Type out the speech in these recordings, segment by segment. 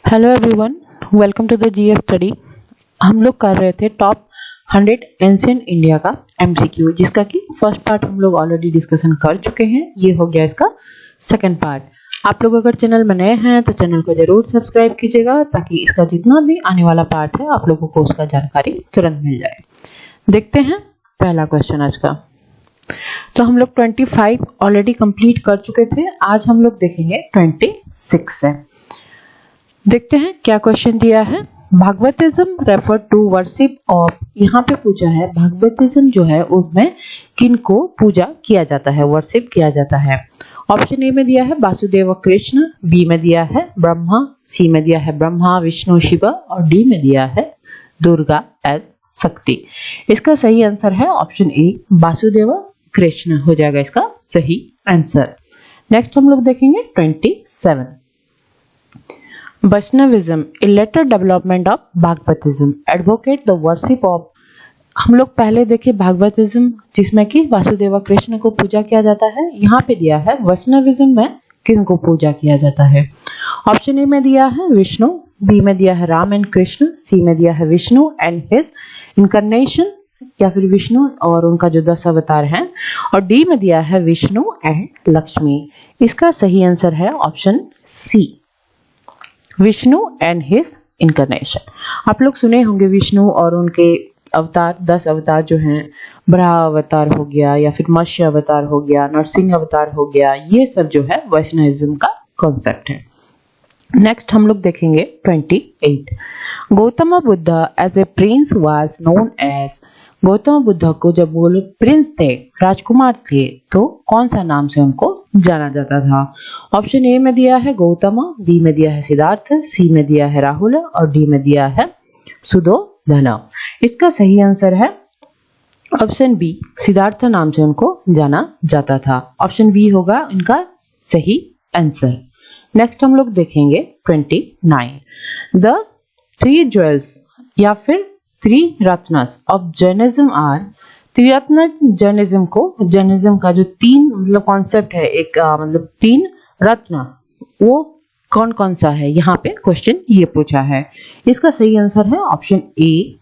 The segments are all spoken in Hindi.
Hello everyone, welcome to the GS study. हम लोग कर रहे थे टॉप 100 एंशिएंट इंडिया का एमसीक्यू, जिसका कि फर्स्ट पार्ट हम लोग ऑलरेडी डिस्कशन कर चुके हैं। ये हो गया इसका सेकंड पार्ट। आप लोग अगर चैनल में नए हैं तो चैनल को जरूर सब्सक्राइब कीजिएगा, ताकि इसका जितना भी आने वाला पार्ट है आप लोगों को उसका जानकारी तुरंत मिल जाए। देखते हैं पहला क्वेश्चन आज का। तो हम लोग 25 ऑलरेडी कंप्लीट कर चुके थे, आज हम लोग देखेंगे 26 है। देखते हैं क्या क्वेश्चन दिया है। भागवतिज्म रेफर टू वर्शिप ऑफ, यहाँ पे पूछा है भागवतिज्म जो है उसमें किनको पूजा किया जाता है, वर्शिप किया जाता है। ऑप्शन ए में दिया है वासुदेव कृष्ण, बी में दिया है ब्रह्मा, सी में दिया है ब्रह्मा विष्णु शिव और डी में दिया है दुर्गा एज शक्ति। इसका सही आंसर है ऑप्शन ए वासुदेव कृष्ण हो जाएगा इसका सही आंसर। नेक्स्ट हम लोग देखेंगे 27। Vaishnavism a later development of Bhagavatism advocate the worship of. हम लोग पहले देखे भागवतिज्म जिसमें कि वासुदेव कृष्ण को पूजा किया जाता है। यहाँ पे दिया है वैष्णविज्म में किनको पूजा किया जाता है। ऑप्शन ए में दिया है विष्णु, बी में दिया है राम एंड कृष्ण, सी में दिया है विष्णु एंड हिज इनकारनेशन या फिर विष्णु और उनका जो 10 अवतार हैं, और डी में दिया है विष्णु एंड लक्ष्मी। इसका सही आंसर है option C Vishnu and his incarnation. आप लोग सुने होंगे विष्णु और उनके अवतार 10 अवतार जो हैं, बराह अवतार हो गया या फिर मत्स्य अवतार हो गया, नरसिंह अवतार हो गया, ये सब जो है वैष्णविज्म का कॉन्सेप्ट है। नेक्स्ट हम लोग देखेंगे 28। Gautam Buddha as a prince was known as. Gautam Buddha को जब वो लोग प्रिंस थे, राजकुमार थे, तो कौन सा नाम से उनको जाना जाता था। ऑप्शन ए में दिया है गौतम, बी में दिया है सिद्धार्थ, सी में दिया है राहुल और डी में दिया है सुधोधन। इसका सही आंसर है ऑप्शन बी सिद्धार्थ नाम से उनको जाना जाता था। ऑप्शन बी होगा इनका सही आंसर। नेक्स्ट हम लोग देखेंगे 29। द 3 ज्वेल्स या फिर 3 रत्नस ऑफ जैनिज्म आर। त्रिरत्न जैनिज्म को, जैनिज्म का जो 3 मतलब कॉन्सेप्ट है, एक मतलब 3 रत्न, वो कौन कौन सा है, यहाँ पे क्वेश्चन ये पूछा है। इसका सही आंसर है ऑप्शन ए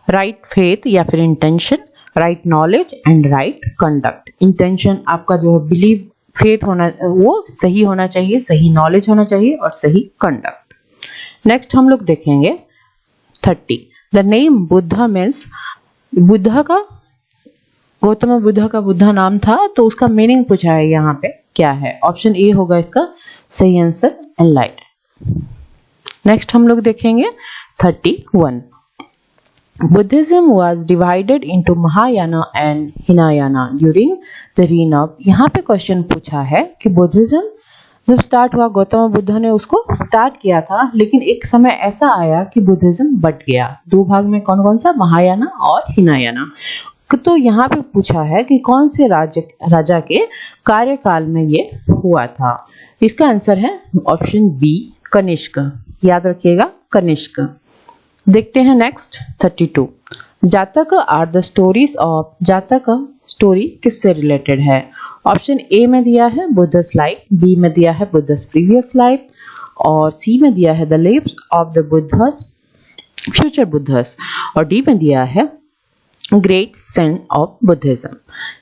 राइट फेथ या फिर intention, right knowledge and right conduct. Intention आपका जो है बिलीव, फेथ होना वो सही होना चाहिए, सही नॉलेज होना चाहिए और सही कंडक्ट। नेक्स्ट हम लोग देखेंगे 30। The name Buddha means, Buddha का, गौतम बुद्ध का बुद्ध नाम था, तो उसका मीनिंग पूछा है यहाँ पे क्या है। ऑप्शन ए होगा इसका सही आंसर एनलाइट। नेक्स्ट हम लोग देखेंगे 31। Buddhism was divided into Mahayana and Hinayana during the reign of. यहाँ पे क्वेश्चन पूछा है कि बुद्धिज्म जब स्टार्ट हुआ, गौतम बुद्ध ने उसको स्टार्ट किया था, लेकिन एक समय ऐसा आया कि बुद्धिज्म बट गया 2 भाग में। कौन कौन सा, महायाना और हिनायाना। तो यहाँ पे पूछा है कि कौन से राजा के कार्यकाल में ये हुआ था। इसका आंसर है ऑप्शन बी कनिष्क। याद रखिएगा कनिष्क। देखते हैं नेक्स्ट 32। जातक आर द स्टोरीज ऑफ। जातक स्टोरी किससे रिलेटेड है। ऑप्शन ए में दिया है बुद्धस लाइफ, बी में दिया है बुद्धस प्रीवियस लाइफ और सी में दिया है the lives of the Buddhas future Buddhas और डी में दिया है ग्रेट सन ऑफ बुद्धिज्म।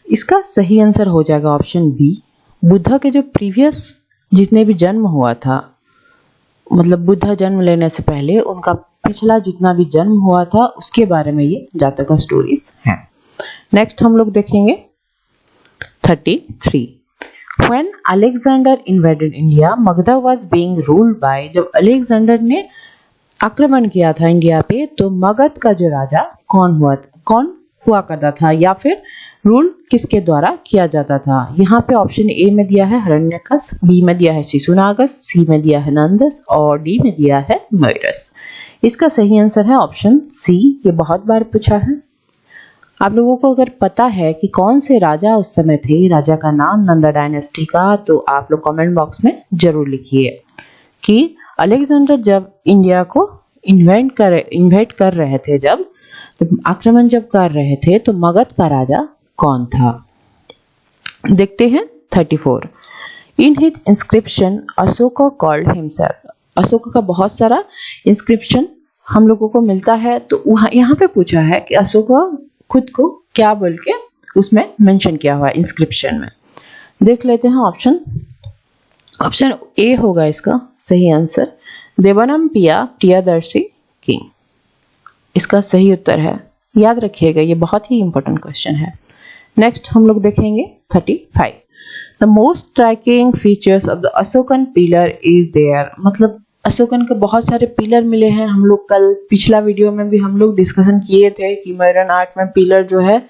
इसका सही आंसर हो जाएगा ऑप्शन बी बुद्ध के जो प्रीवियस जितने भी जन्म हुआ था, मतलब बुद्ध जन्म लेने से पहले उनका पिछला जितना भी जन्म हुआ था उसके बारे में ये जातक स्टोरीज हैं। नेक्स्ट हम लोग देखेंगे 33। When Alexander invaded India, Magधा was being ruled by। जब अलेक्जेंडर ने आक्रमण किया था इंडिया पे, तो मगध का जो राजा कौन हुआ करता था या फिर रूल किसके द्वारा किया जाता था। यहाँ पे ऑप्शन ए में दिया है हिरण्यकश, बी में दिया है शिशुनागस, सी में दिया है नंदस और डी में दिया है मयूरस। इसका सही आंसर है ऑप्शन सी। ये बहुत बार पूछा है। आप लोगों को अगर पता है कि कौन से राजा उस समय थे, राजा का नाम नंदा डायनेस्टी का, तो आप लोग कमेंट बॉक्स में जरूर लिखिए कि अलेक्जेंडर जब इंडिया को इन्वेट कर रहे थे, जब आक्रमण जब कर रहे थे, तो मगध का राजा कौन था। देखते हैं 34। In his inscription Ashoka called himself. Ashok का बहुत सारा इंस्क्रिप्शन हम लोगों को मिलता है, तो वहाँ यहाँ पे पूछा है कि अशोक खुद को क्या बोल के उसमें मेंशन किया हुआ है इंस्क्रिप्शन में। देख लेते हैं ऑप्शन ए होगा इसका सही आंसर, देवानंपिया प्रियदर्शी किंग इसका सही उत्तर है। याद रखिएगा, ये बहुत ही इंपॉर्टेंट क्वेश्चन है। नेक्स्ट हम लोग देखेंगे 35। The most striking features of the Ashokan pillar is there, मतलब अशोकन के बहुत सारे पिलर मिले हैं। हम लोग कल पिछला वीडियो में भी हम लोग डिस्कशन किए थे कि मॉडर्न आर्ट में पिलर जो है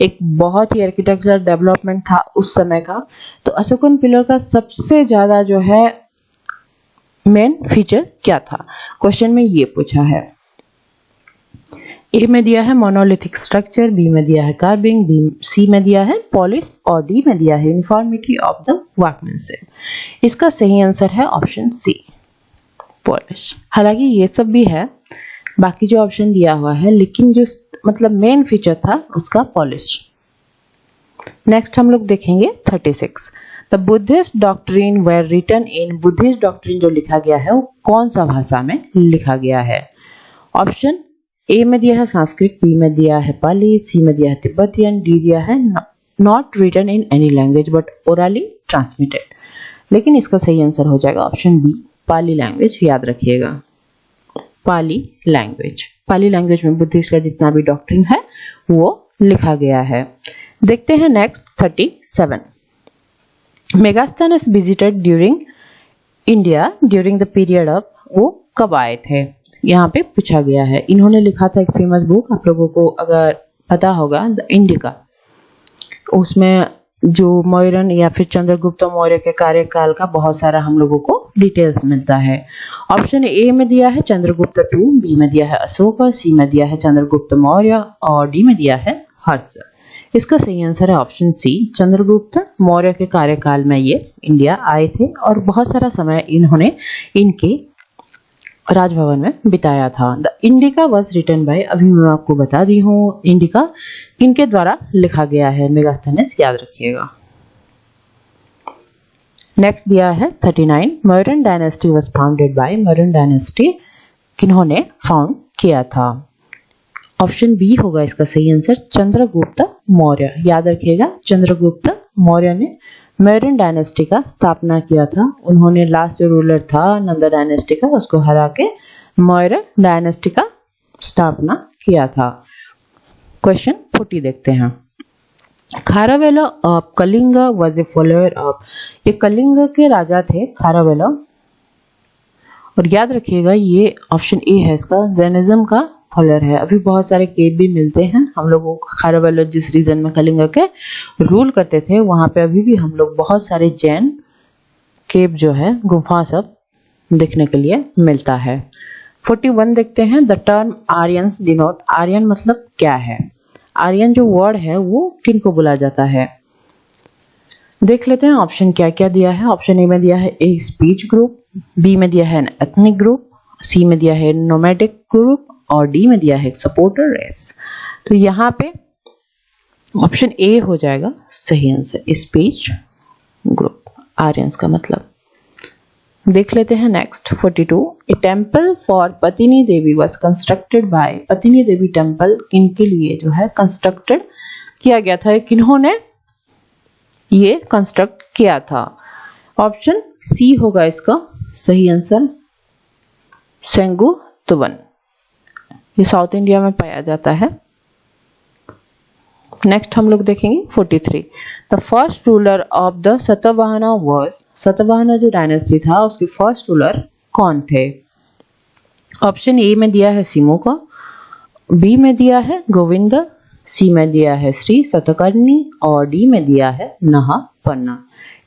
एक बहुत ही आर्किटेक्चरल डेवलपमेंट था उस समय का। तो अशोकन पिलर का सबसे ज्यादा जो है मेन फीचर क्या था, क्वेश्चन में ये पूछा है। ए में दिया है मोनोलिथिक स्ट्रक्चर, बी में दिया है कार्विंग, सी में दिया है पॉलिश और डी में दिया है यूनिफॉर्मिटी ऑफ द वर्कमैनशिप। इसका सही आंसर है ऑप्शन सी पॉलिश। हालांकि ये सब भी है बाकी जो ऑप्शन दिया हुआ है, लेकिन जो मतलब मेन फीचर था उसका पॉलिश। नेक्स्ट हम लोग देखेंगे 36। The Buddhist doctrine were written in, Buddhist doctrine जो लिखा गया है वो कौन सा भाषा में लिखा गया है। ऑप्शन ए में दिया है संस्कृत, बी में दिया है पाली, सी में दिया है तिब्बतियन, डी दिया है not written in any language but orally transmitted. लेकिन इसका सही आंसर हो जाएगा ऑप्शन बी पाली लैंग्वेज। याद रखिएगा पाली लैंग्वेज, पाली लैंग्वेज में बुद्धिस्ट का जितना भी डॉक्ट्रिन है वो लिखा गया है। देखते हैं next 37। Megasthenes visited during India during the period of, वो कब आए थे यहाँ पे पूछा गया है। इन्होंने लिखा था एक फेमस बुक, आप लोगों को अगर पता होगा द इंडिका, उसमें जो मौर्यन या फिर चंद्रगुप्त मौर्य के कार्यकाल का बहुत सारा हम लोगों को डिटेल्स मिलता है। ऑप्शन ए में दिया है चंद्रगुप्त टू, बी में दिया है अशोक, सी में दिया है चंद्रगुप्त मौर्य और डी में दिया है हर्ष। इसका सही आंसर है ऑप्शन सी चंद्रगुप्त मौर्य के कार्यकाल में ये इंडिया आए थे और बहुत सारा समय इन्होंने इनके राजभवन में बिताया था। The Indica was written by, अभी मैं आपको बता दी हूँ इंडिका किनके द्वारा लिखा गया है, मेगास्थनीज याद रखिएगा। नेक्स्ट दिया है 39। Mauryan dynasty was founded by, Mauryan dynasty किन्होंने फाउंड किया था। ऑप्शन बी होगा इसका सही आंसर चंद्रगुप्त मौर्य। याद रखिएगा चंद्रगुप्त मौर्य ने मौर्यन डायनेस्टी का स्थापना किया था। उन्होंने लास्ट जो रूलर था नंदा डायनेस्टी का उसको हरा के मौर्य डायनेस्टी का स्थापना किया था। क्वेश्चन 40 देखते हैं। Kharavela of Kalinga was a follower of, ये कलिंग के राजा थे खारवेल। और याद रखिएगा ये ऑप्शन ए है इसका जैनिज्म का फॉलोअर है। अभी बहुत सारे केव भी मिलते हैं हम लोगों को, खारवेल जिस रीजन में कलिंग के रूल करते थे वहां पे अभी भी हम लोग बहुत सारे जैन केव जो है गुफा सब देखने के लिए मिलता है। 41 देखते हैं। The term Aryans denote, Aryan मतलब क्या है, आर्यन जो वर्ड है वो किन को बोला जाता है। देख लेते हैं ऑप्शन क्या क्या दिया है। ऑप्शन ए में दिया है ए स्पीच ग्रुप, बी में दिया है एन एथनिक ग्रुप, सी में दिया है नोमैडिक ग्रुप और डी में दिया है सपोर्टर रेस। तो यहाँ पे ऑप्शन ए हो जाएगा सही आंसर, स्पीच ग्रुप आर्यंस का मतलब। देख लेते हैं next 42। A temple for Pattini Devi was constructed by, Pattini Devi temple किनके लिए जो है कंस्ट्रक्टेड किया गया था, किन्होंने ये कंस्ट्रक्ट किया था। ऑप्शन सी होगा इसका सही आंसर सेंगुतुवन, ये साउथ इंडिया में पाया जाता है। नेक्स्ट हम लोग देखेंगे 43। The first ruler of the Satavahana was, Satavahana जो डायनेस्टी था उसके फर्स्ट रूलर कौन थे। ऑप्शन ए में दिया है सिमुका, बी में दिया है गोविंद, सी में दिया है श्री सतकर्णी और डी में दिया है नहापन्ना।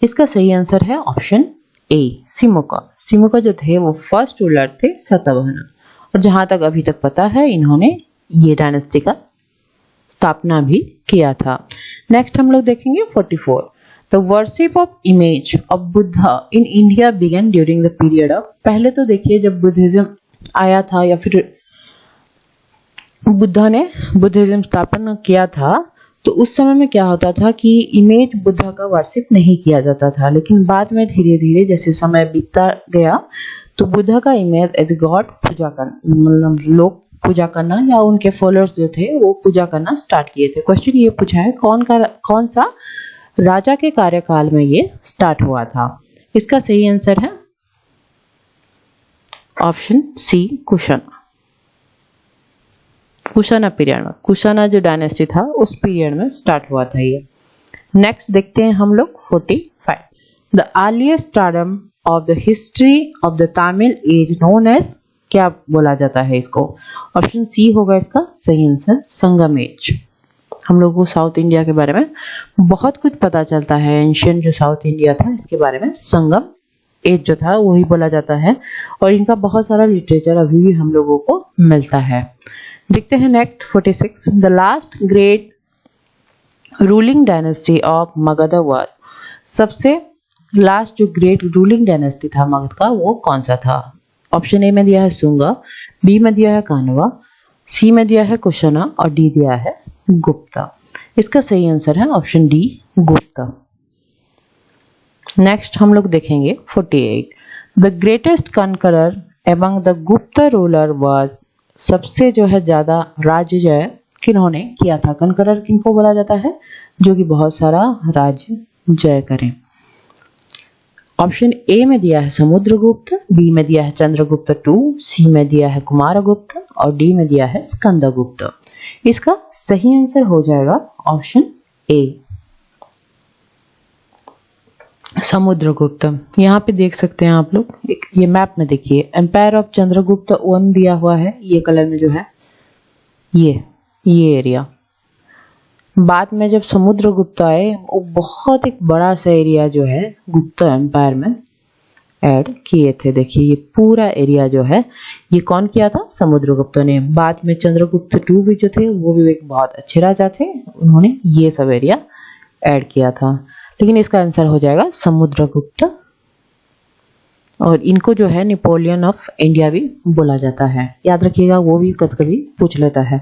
इसका सही आंसर है ऑप्शन ए सिमुका। सिमुका जो थे वो फर्स्ट रूलर थे सतवाहना और जहां तक अभी तक पता है इन्होंने ये डायनेस्टी का स्थापना भी किया था। नेक्स्ट हम लोग देखेंगे 44। The worship of image of Buddha in India began during the period of, पहले तो देखिए जब बुद्धिज्म आया था या फिर बुद्धा ने बुद्धिज्म स्थापना किया था तो उस समय में क्या होता था कि इमेज बुद्धा का वर्शिप नहीं किया जाता था, लेकिन बाद में धीरे धीरे जैसे समय बीतता गया तो बुद्धा का इमेज एज गॉड पूजा करना, मतलब लोग पूजा करना या उनके फॉलोअर्स जो थे वो पूजा करना स्टार्ट किए थे। क्वेश्चन ये पूछा है कौन सा राजा के कार्यकाल में ये स्टार्ट हुआ था। इसका सही आंसर है ऑप्शन सी, कुशाना। कुशाना पीरियड में, कुशाना जो डायनेस्टी था उस पीरियड में स्टार्ट हुआ था ये। नेक्स्ट देखते हैं हम लोग 45। The earliest stardom of the history of the Tamil is known as, क्या बोला जाता है इसको? ऑप्शन सी होगा इसका सही आंसर, संगम एज। हम लोगों को साउथ इंडिया के बारे में बहुत कुछ पता चलता है, एंशियंट जो साउथ इंडिया था इसके बारे में संगम एज जो था वही बोला जाता है, और इनका बहुत सारा लिटरेचर अभी भी हम लोगों को मिलता है। देखते हैं next 46। The last great ruling dynasty of Magadh was, सबसे लास्ट जो ग्रेट रूलिंग डायनेस्टी था मगध का वो कौन सा था? ऑप्शन ए में दिया है सुंगा, बी में दिया है कानवा, सी में दिया है कुशाना और डी दिया है गुप्ता। इसका सही आंसर है ऑप्शन डी, गुप्ता। नेक्स्ट हम लोग देखेंगे 48। The greatest conqueror among the Gupta ruler was, सबसे जो है ज्यादा राज्य जय किन्होंने किया था? कनकरर किनको बोला जाता है? जो कि बहुत सारा राज्य जय करें। ऑप्शन ए में दिया है समुद्रगुप्त, बी में दिया है चंद्रगुप्त टू, सी में दिया है कुमारगुप्त और डी में दिया है स्कंदगुप्त। इसका सही आंसर हो जाएगा ऑप्शन ए, समुद्रगुप्त। यहाँ पे देख सकते हैं आप लोग, एक ये मैप में देखिए, एम्पायर ऑफ चंद्रगुप्त 1 दिया हुआ है, ये कलर में जो है ये एरिया। बाद में जब समुद्रगुप्त आए वो बहुत एक बड़ा सा एरिया जो है गुप्त एम्पायर में ऐड किए थे। देखिए ये पूरा एरिया जो है ये कौन किया था? समुद्रगुप्त ने। बाद में चंद्रगुप्त टू भी जो थे वो भी एक बहुत अच्छे राजा थे, उन्होंने ये सब एरिया ऐड किया था। लेकिन इसका आंसर हो जाएगा समुद्रगुप्त, और इनको जो है नेपोलियन ऑफ इंडिया भी बोला जाता है, याद रखिएगा, वो भी कभी कभी पूछ लेता है।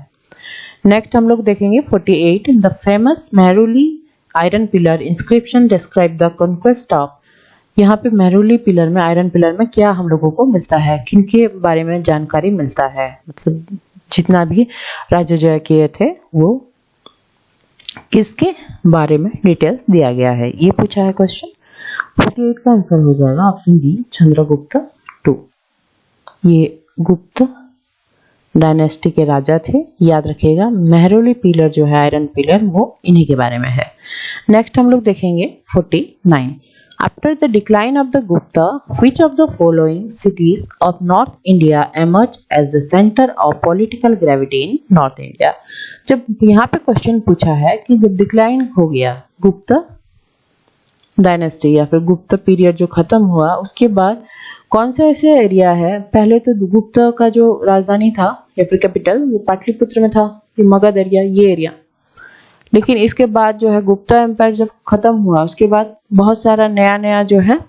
नेक्स्ट हम लोग देखेंगे 48। The famous Mehrauli iron pillar inscription describe the conquest of, यहाँ पे मेहरुली पिलर में, आयरन पिलर में क्या हम लोगों को मिलता है, किनके बारे में जानकारी मिलता है? मतलब जितना भी राज्य जय किए थे वो किसके बारे में डिटेल दिया गया है, ये पूछा है क्वेश्चन। 48 का आंसर हो जाएगा ऑप्शन डी, चंद्रगुप्त टू। ये गुप्त डायनेस्टी के राजा थे, याद रखिएगा। मेहरुली पिलर जो है आयरन पिलर वो इन्हीं के बारे में है। नेक्स्ट हम लोग देखेंगे 49। After the decline of the Gupta which of the following cities of north India emerge as the centre of political gravity in north India. जब यहाँ पे क्वेश्चन पूछा है कि जब डिक्लाइन हो गया गुप्ता डायनेस्टी या फिर गुप्ता पीरियड जो खत्म हुआ, उसके बाद कौन सा ऐसे एरिया है? पहले तो गुप्त का जो राजधानी था या फिर कैपिटल वो पाटलिपुत्र में था, मगध एरिया, ये एरिया। लेकिन इसके बाद जो है गुप्ता एम्पायर जब खत्म हुआ उसके बाद बहुत सारा नया जो है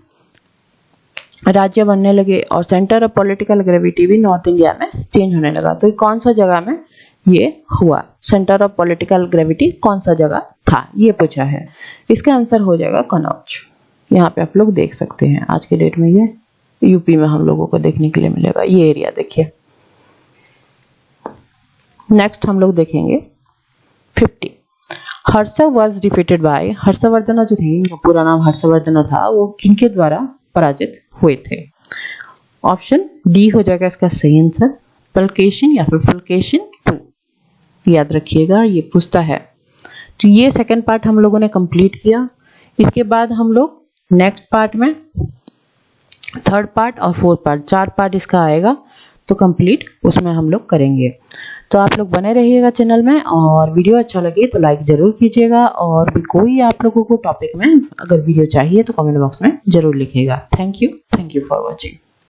राज्य बनने लगे और सेंटर ऑफ पॉलिटिकल ग्रेविटी भी नॉर्थ इंडिया में चेंज होने लगा। तो कौन सा जगह में ये हुआ, सेंटर ऑफ पॉलिटिकल ग्रेविटी कौन सा जगह था, ये पूछा है। इसका आंसर हो जाएगा कनौज। यहाँ पे आप लोग देख सकते हैं, आज के डेट में ये यूपी में हम लोगों को देखने के लिए मिलेगा, ये एरिया देखिए। नेक्स्ट हम लोग देखेंगे 50। हर्ष वॉज डिफीटेड बाय, हर्षवर्धन जो थे, इनका पूरा नाम हर्षवर्धन था, वो किनके द्वारा पराजित हुए थे? ऑप्शन डी हो जाएगा इसका सही आंसर, पुलकेशिन या फिर पुलकेशिन टू। याद रखिएगा ये पूछता है। तो ये सेकंड पार्ट हम लोगों ने कंप्लीट किया। इसके बाद हम लोग नेक्स्ट पार्ट में थर्ड पार्ट और फोर्थ पार्ट, 4 पार्ट इसका आएगा तो कंप्लीट उसमें हम लोग करेंगे। तो आप लोग बने रहिएगा चैनल में, और वीडियो अच्छा लगे तो लाइक जरूर कीजिएगा, और भी कोई आप लोगों को टॉपिक में अगर वीडियो चाहिए तो कमेंट बॉक्स में जरूर लिखिएगा। Thank you for watching.